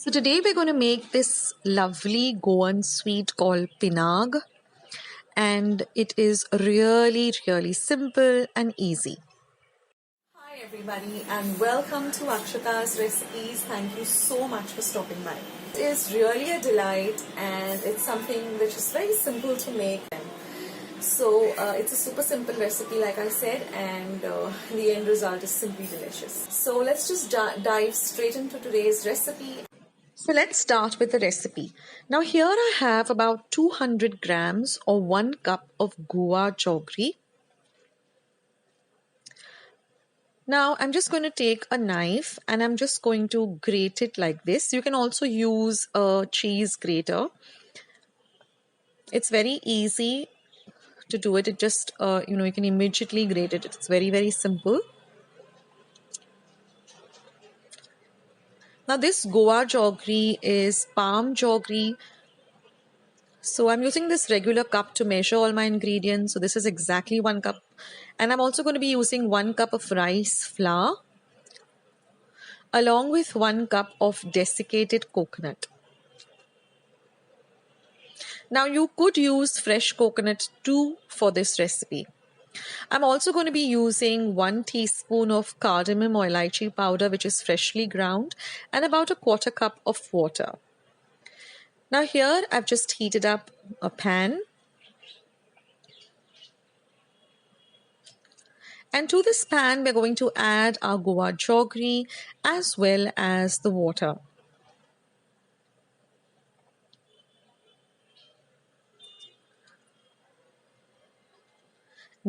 So today we're going to make this lovely Goan Sweet called Pinagr, and it is really simple and easy. Hi everybody and welcome to Akshata's Recipes. Thank you so much for stopping by. It is really a delight and it's something which is very simple to make. So it's a super simple recipe like I said, and the end result is simply delicious. So let's just dive straight into today's recipe. So let's start with the recipe. Now here I have about 200 grams or 1 cup of guava jaggery. Now I'm just going to take a knife and I'm just going to grate it like this. You can also use a cheese grater. It's very easy to do it. It just, you can immediately grate it. It's very simple. Now this guava jaggery is palm jaggery. So I'm using this regular cup to measure all my ingredients. So this is exactly 1 cup. And I'm also going to be using 1 cup of rice flour along with 1 cup of desiccated coconut. Now you could use fresh coconut too for this recipe. I'm also going to be using 1 teaspoon of cardamom or elaichi powder, which is freshly ground, and about a 1/4 cup of water. Now here I've just heated up a pan. And to this pan, we're going to add our guava jaggery as well as the water.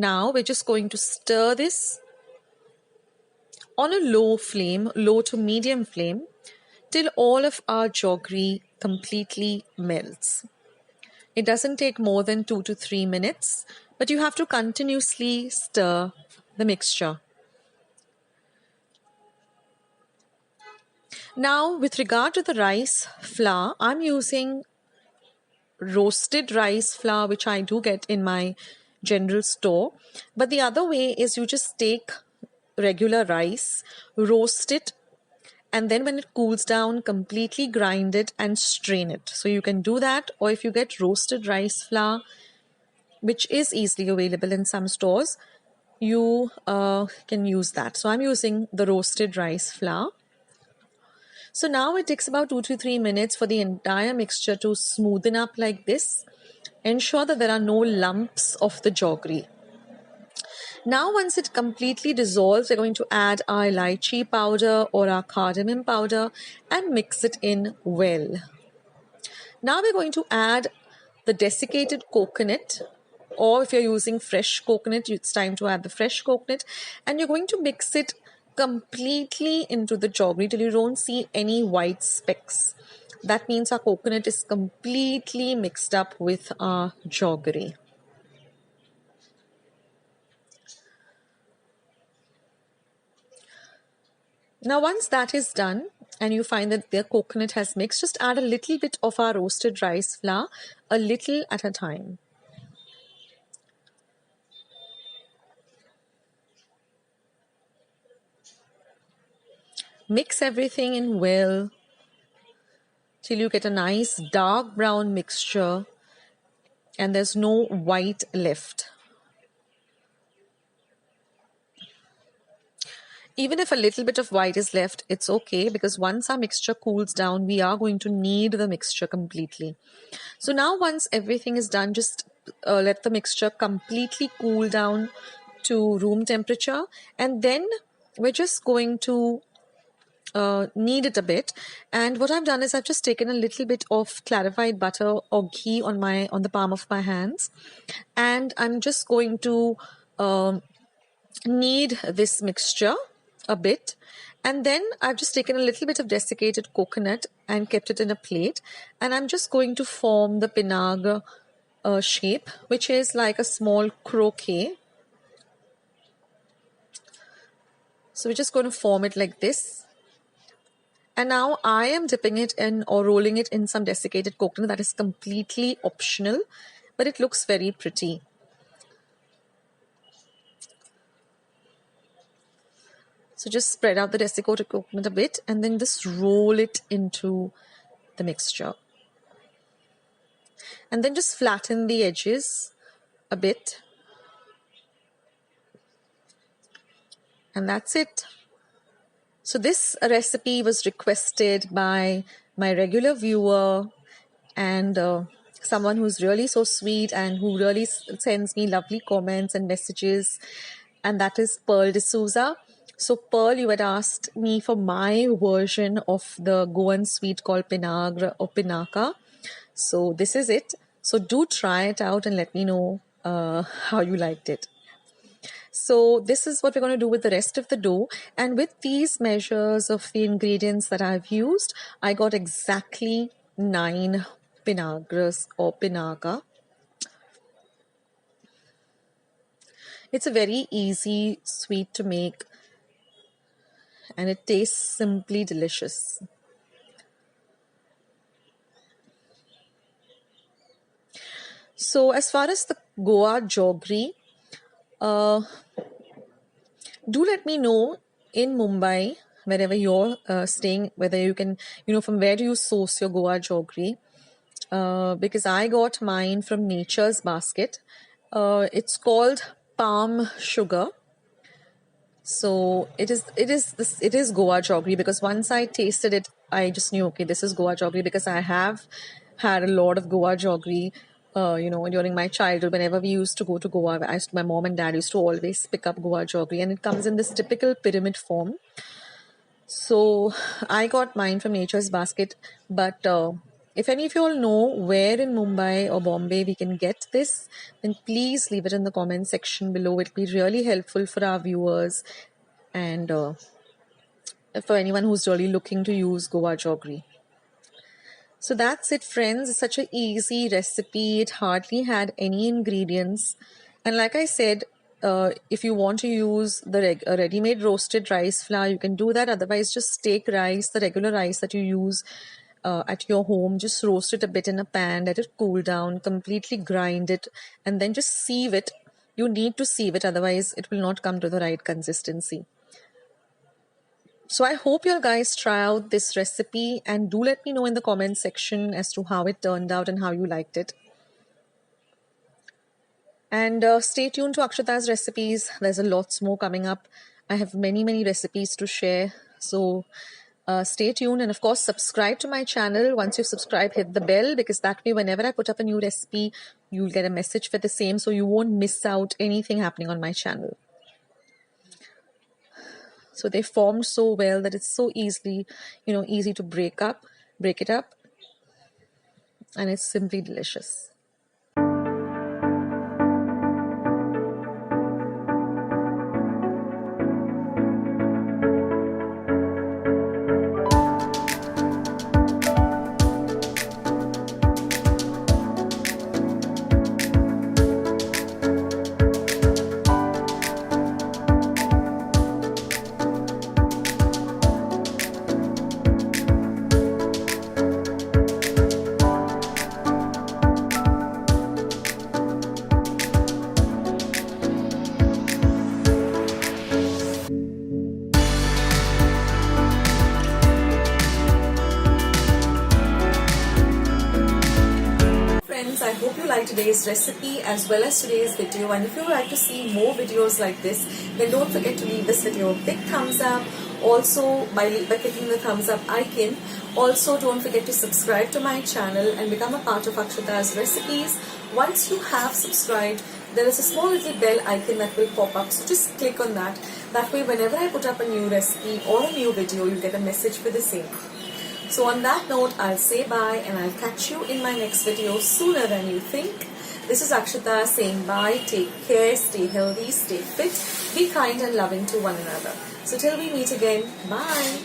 Now we're just going to stir this on a low flame, low to medium flame, till all of our jaggery completely melts. It doesn't take more than 2 to 3 minutes, but you have to continuously stir the mixture. Now, with regard to the rice flour, I'm using roasted rice flour, which I do get in my general store. But the other way is you just take regular rice, roast it, and then when it cools down, completely grind it and strain it. So you can do that, or if you get roasted rice flour, which is easily available in some stores, you can use that. So I'm using the roasted rice flour. So now it takes about 2 to 3 minutes for the entire mixture to smoothen up like this. Ensure that there are no lumps of the jaggery. Now once it completely dissolves, we're going to add our elaichi powder or our cardamom powder and mix it in well. Now we're going to add the desiccated coconut, or if you're using fresh coconut, it's time to add the fresh coconut, and you're going to mix it completely into the jaggery till you don't see any white specks. That means our coconut is completely mixed up with our jaggery. Now once that is done and you find that the coconut has mixed, just add a little bit of our roasted rice flour, a little at a time. Mix everything in well till you get a nice dark brown mixture and there's no white left. Even if a little bit of white is left, it's okay, because once our mixture cools down, we are going to knead the mixture completely. So now once everything is done, just let the mixture completely cool down to room temperature, and then we're just going to knead it a bit. And what I've done is I've just taken a little bit of clarified butter or ghee on the palm of my hands, and I'm just going to knead this mixture a bit. And then I've just taken a little bit of desiccated coconut and kept it in a plate, and I'm just going to form the Pinagr shape, which is like a small croquet. So we're just going to form it like this. And now I am dipping it in or rolling it in some desiccated coconut. That is completely optional, but it looks very pretty. So just spread out the desiccated coconut a bit and then just roll it into the mixture. And then just flatten the edges a bit. And that's it. So this recipe was requested by my regular viewer and someone who's really so sweet and who really sends me lovely comments and messages, and that is Pearl D'Souza. So Pearl, you had asked me for my version of the Goan Sweet called Pinagr or Pinaca. So this is it. So do try it out and let me know how you liked it. So this is what we're going to do with the rest of the dough. And with these measures of the ingredients that I've used, I got exactly 9 Pinagrs or Pinaca. It's a very easy sweet to make and it tastes simply delicious. So as far as the Goa jaggery, do let me know in Mumbai, wherever you're staying, whether you can, from where do you source your Goa jaggery? Because I got mine from Nature's Basket. It's called palm sugar. So it is Goa jaggery, because once I tasted it, I just knew, okay, this is Goa jaggery, because I have had a lot of Goa jaggery. During my childhood, whenever we used to go to Goa, my mom and dad used to always pick up Goa jaggery, and it comes in this typical pyramid form. So I got mine from Nature's Basket, but if any of you all know where in Mumbai or Bombay we can get this, then please leave it in the comment section below. It'll be really helpful for our viewers and for anyone who's really looking to use Goa jaggery. So that's it, friends. It's such an easy recipe. It hardly had any ingredients. And like I said, if you want to use the ready-made roasted rice flour, you can do that. Otherwise, just take rice, the regular rice that you use at your home. Just roast it a bit in a pan, let it cool down, completely grind it, and then just sieve it. You need to sieve it, otherwise it will not come to the right consistency. So I hope you guys try out this recipe and do let me know in the comment section as to how it turned out and how you liked it. And stay tuned to Akshata's recipes. There's a lots more coming up. I have many recipes to share. So stay tuned, and of course subscribe to my channel. Once you subscribe, hit the bell, because that way whenever I put up a new recipe, you'll get a message for the same, so you won't miss out anything happening on my channel. So they formed so well that it's so easy to break it up, and it's simply delicious. I hope you liked today's recipe as well as today's video, and if you would like to see more videos like this, then don't forget to leave this video a big thumbs up. Also, by clicking the thumbs up icon. Also, don't forget to subscribe to my channel and become a part of Akshata's recipes. Once you have subscribed, there is a small little bell icon that will pop up, so just click on that. That way, whenever I put up a new recipe or a new video, you'll get a message for the same. So on that note, I'll say bye, and I'll catch you in my next video sooner than you think. This is Akshata saying bye, take care, stay healthy, stay fit, be kind and loving to one another. So till we meet again, bye.